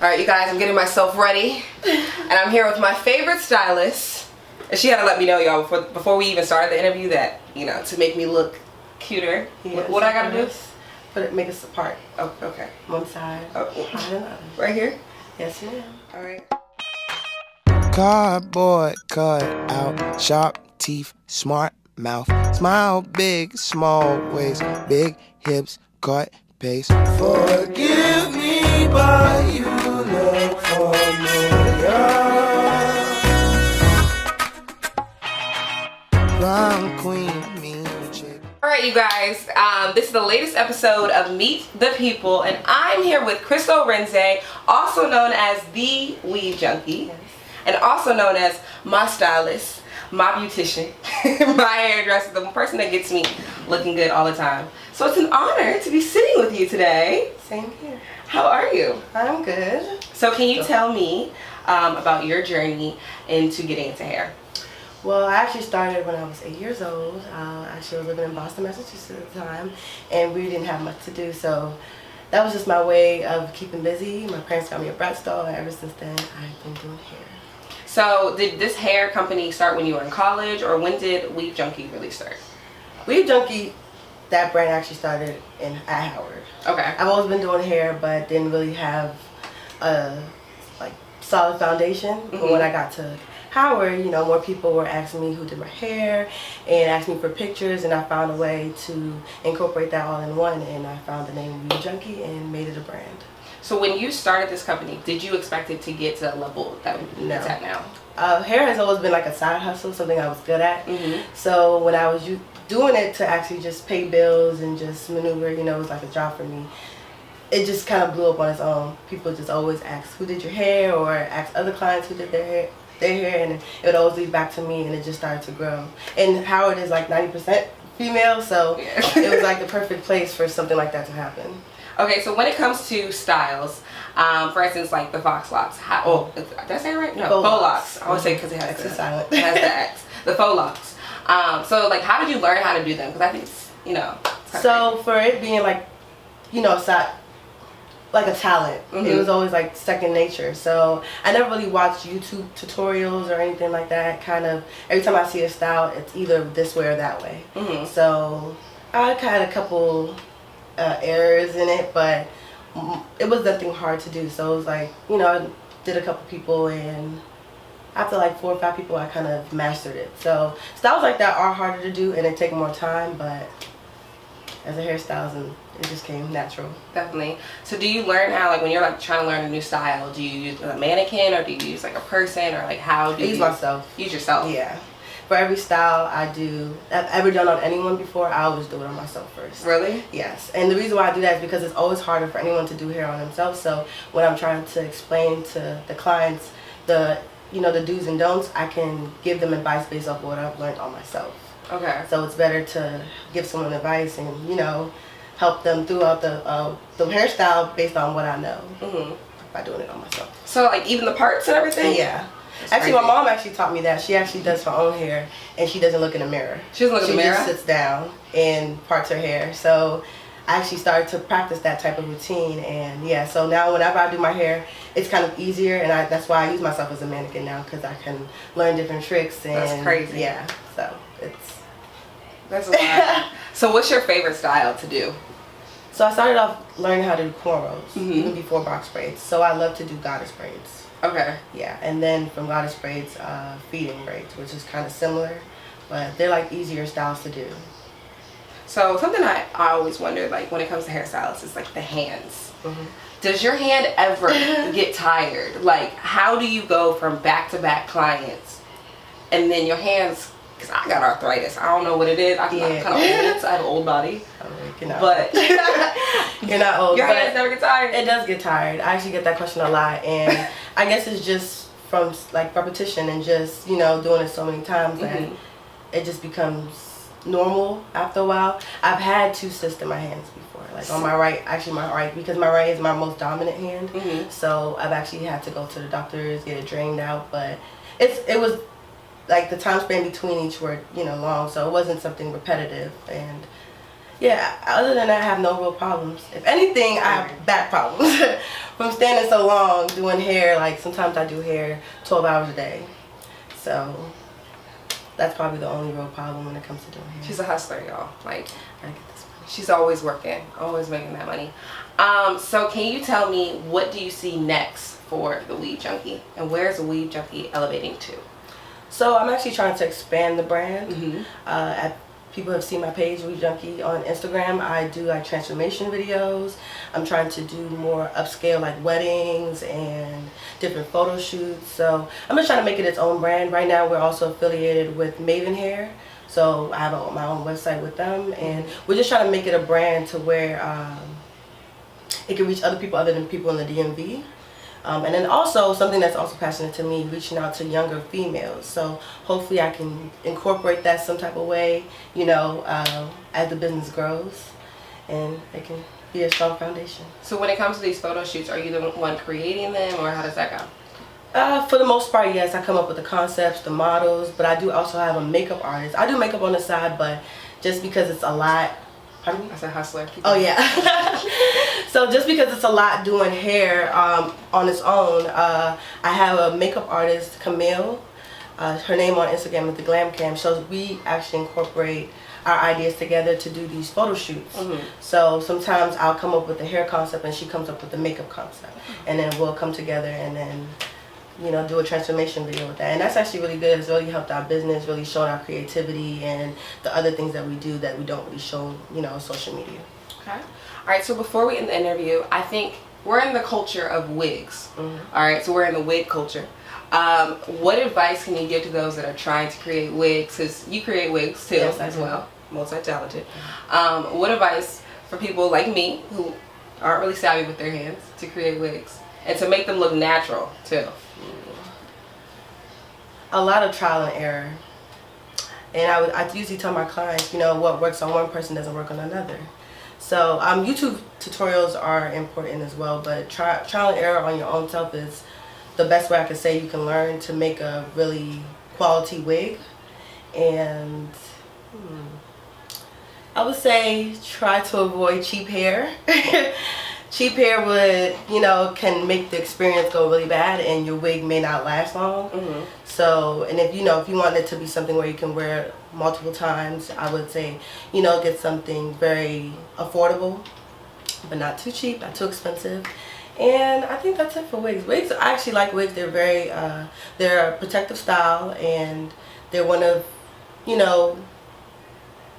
Alright, you guys, I'm getting myself ready. And I'm here with my favorite stylist. And she had to let me know, y'all, before we even started the interview that, you know, to make me look cuter. Yes, what I gotta do? Make us apart. Oh, okay. One side. Oh. Right here? Yes, ma'am. Alright. Cardboard cut out, sharp teeth, smart mouth, smile big, small waist, big hips, cut pace. Forgive me, but you look familiar. Blonde queen, mean chick. Alright, you guys, this is the latest episode of Meet the People, and I'm here with Crystal Arinze, also known as the WeaveJunky, and also known as my stylist, my beautician, my hairdresser, the person that gets me looking good all the time. So it's an honor to be sitting with you today. Same here. How are you? I'm good. So can you tell me about your journey into getting into hair? Well, I actually started when I was 8 years old. Actually, I was living in Boston, Massachusetts at the time, and we didn't have much to do, so that was just my way of keeping busy. My parents got me a brat stall, and ever since then, I've been doing hair. So did this hair company start when you were in college, or when did WeaveJunky really start? WeaveJunky, that brand actually started at Howard. Okay. I've always been doing hair, but didn't really have a solid foundation. Mm-hmm. But when I got to Howard, you know, more people were asking me who did my hair and asking me for pictures, and I found a way to incorporate that all in one, and I found the name WeaveJunky and made it a brand. So when you started this company, did you expect it to get to the level that it's at now? Hair has always been like a side hustle, something I was good at. Mm-hmm. So when I was doing it to actually just pay bills and just maneuver, you know, it was like a job for me. It just kind of blew up on its own. People just always ask, who did your hair? Or ask other clients who did their hair, and it would always lead back to me, and it just started to grow. And Howard is like 90% female, so it was like the perfect place for something like that to happen. Okay, so when it comes to styles, for instance, like the Fox locks. Did I say it right? No, faux locks. I always say because it has X is silent. It has the X. The faux locks. So like, how did you learn how to do them? Because I think it's, you know. So for it being like, you know, like a talent, it was always like second nature. So I never really watched YouTube tutorials or anything like that. Kind of every time I see a style, it's either this way or that way. So I had a couple errors in it, but it was nothing hard to do. So it was like, you know, I did a couple people, and after like 4 or 5 people, I kind of mastered it. So styles like that are harder to do, and they take more time, but as a hairstylist, it just came natural. Definitely. So do you learn how, like when you're like trying to learn a new style, do you use a mannequin, or do you use like a person, or like how do you use myself? Use yourself? Yeah. For every style I've ever done on anyone before, I always do it on myself first. Really? Yes. And the reason why I do that is because it's always harder for anyone to do hair on themselves. So when I'm trying to explain to the clients the do's and don'ts, I can give them advice based off of what I've learned on myself. Okay. So it's better to give someone advice and, you know, help them throughout the hairstyle based on what I know by doing it on myself. So like even the parts and everything? Yeah. Actually, my mom actually taught me that. She actually does her own hair, and she doesn't look in the mirror. She doesn't look in the mirror? She just sits down and parts her hair. So I actually started to practice that type of routine, and yeah, so now whenever I do my hair, it's kind of easier, and that's why I use myself as a mannequin now, because I can learn different tricks. And that's crazy. Yeah, so that's a lot. So what's your favorite style to do? So I started off learning how to do cornrows, even before box braids. So I love to do goddess braids. Okay. Yeah, and then from goddess braids, feeding braids, which is kind of similar, but they're like easier styles to do. So something I always wondered, like when it comes to hairstylists, is like the hands. Does your hand ever get tired? Like, how do you go from back-to-back clients, and then your hands? Because I got arthritis. I don't know what it is. I'm kind of old. So I have an old body. But you're not old. Your hands never get tired. It does get tired. I actually get that question a lot, and I guess it's just from like repetition and just, you know, doing it so many times that it just becomes normal after a while. I've had 2 cysts in my hands before, like on my right, because my right is my most dominant hand. So I've actually had to go to the doctors, get it drained out, but it was like the time span between each were, you know, long, so it wasn't something repetitive. And yeah, other than that, I have no real problems. If anything, I have back problems. from standing so long doing hair. Like sometimes I do hair 12 hours a day. So that's probably the only real problem when it comes to doing hair. She's a hustler, y'all. Like, I get this money. she's always working, always making that money. So can you tell me, what do you see next for the WeaveJunky, and where's the WeaveJunky elevating to? So I'm actually trying to expand the brand. People have seen my page, WeaveJunky, on Instagram. I do like transformation videos. I'm trying to do more upscale, like weddings and different photo shoots. So I'm just trying to make it its own brand. Right now we're also affiliated with Maven Hair. So I have my own website with them, and we're just trying to make it a brand to where it can reach other people other than people in the DMV. And then also something that's also passionate to me, reaching out to younger females. So hopefully I can incorporate that some type of way, you know, as the business grows, and it can be a strong foundation. So when it comes to these photo shoots, are you the one creating them, or how does that go? For the most part, yes. I come up with the concepts, the models, but I do also have a makeup artist. I do makeup on the side, but just because it's a lot. Pardon me? I said hustler. Oh yeah. So just because it's a lot doing hair on its own, I have a makeup artist, Camille. Her name on Instagram is the Glam Cam. So we actually incorporate our ideas together to do these photo shoots. So sometimes I'll come up with the hair concept and she comes up with the makeup concept, and then we'll come together and then, you know, do a transformation video with that. And that's actually really good. It's really helped our business, really shown our creativity and the other things that we do that we don't really show, you know, on social media. Okay. All right, so before we end the interview, I think we're in the culture of wigs. All right, so we're in the wig culture. What advice can you give to those that are trying to create wigs? Because you create wigs too, yes, as well, multi-talented. What advice for people like me who aren't really savvy with their hands to create wigs and to make them look natural too? A lot of trial and error. And I usually tell my clients, you know, what works on one person doesn't work on another. So YouTube tutorials are important as well, but trial and error on your own self is the best way I could say you can learn to make a really quality wig. And I would say try to avoid cheap hair. Cheap hair would, you know, can make the experience go really bad, and your wig may not last long. So, and if you know, if you want it to be something where you can wear it multiple times, I would say, you know, get something very affordable, but not too cheap, not too expensive. And I think that's it for wigs. Wigs, I actually like wigs. They're very, they're a protective style, and they're one of, you know,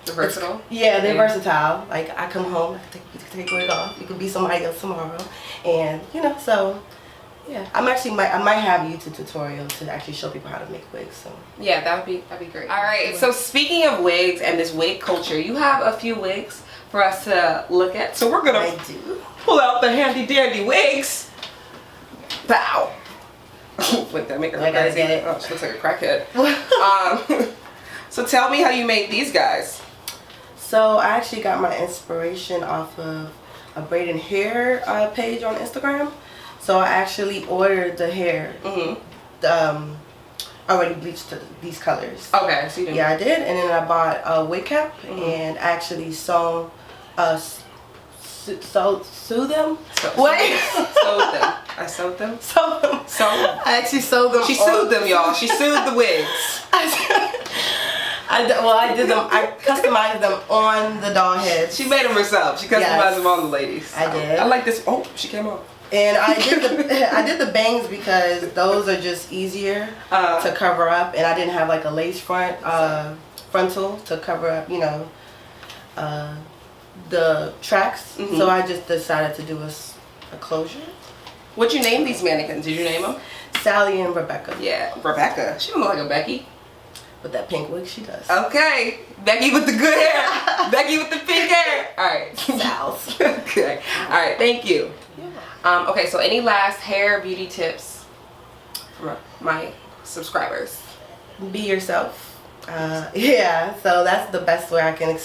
They're versatile? Yeah, they're versatile. Like, I come home, I take a wig off. You could be somebody else tomorrow. And, you know, so, yeah. I might have a YouTube tutorial to actually show people how to make wigs. So yeah, that'd be great. All right, so speaking of wigs and this wig culture, you have a few wigs for us to look at. So we're going to pull out the handy dandy wigs. Bow. Wait, that make her crazy? Oh, she looks like a crackhead. So tell me how you made these guys. So I actually got my inspiration off of a braided hair page on Instagram. So I actually ordered the hair, already bleached to these colors. Okay, so you did. Yeah, I did, and then I bought a wig cap and actually sew them. Sewed them. I sewed them. Sewed them. I actually sewed them. She sewed them, y'all. She sewed the wigs. I did them. I customized them on the doll heads. She made them herself. She customized them on the ladies. I did. I like this. Oh, she came off. And I did the bangs because those are just easier to cover up, and I didn't have like a lace frontal to cover up, you know, the tracks. So I just decided to do a closure. What'd you name these mannequins? Did you name them? Sally and Rebecca. Yeah, Rebecca. She don't look like a Becky. With that pink wig, she does. Okay, Becky with the good hair. Becky with the pink hair. All right. Sal's. Okay. All right. Thank you. Okay, so any last hair beauty tips for my subscribers? Be yourself. Yeah, so that's the best way I can,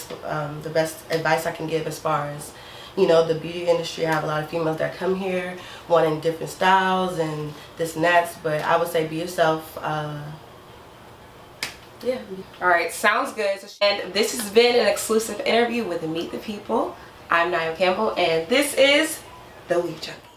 the best advice I can give as far as, you know, the beauty industry. I have a lot of females that come here wanting different styles and this and that, but I would say be yourself. Yeah. All right, sounds good. And this has been an exclusive interview with Meet the People. I'm Nia Campbell, and this is the WeaveJunky.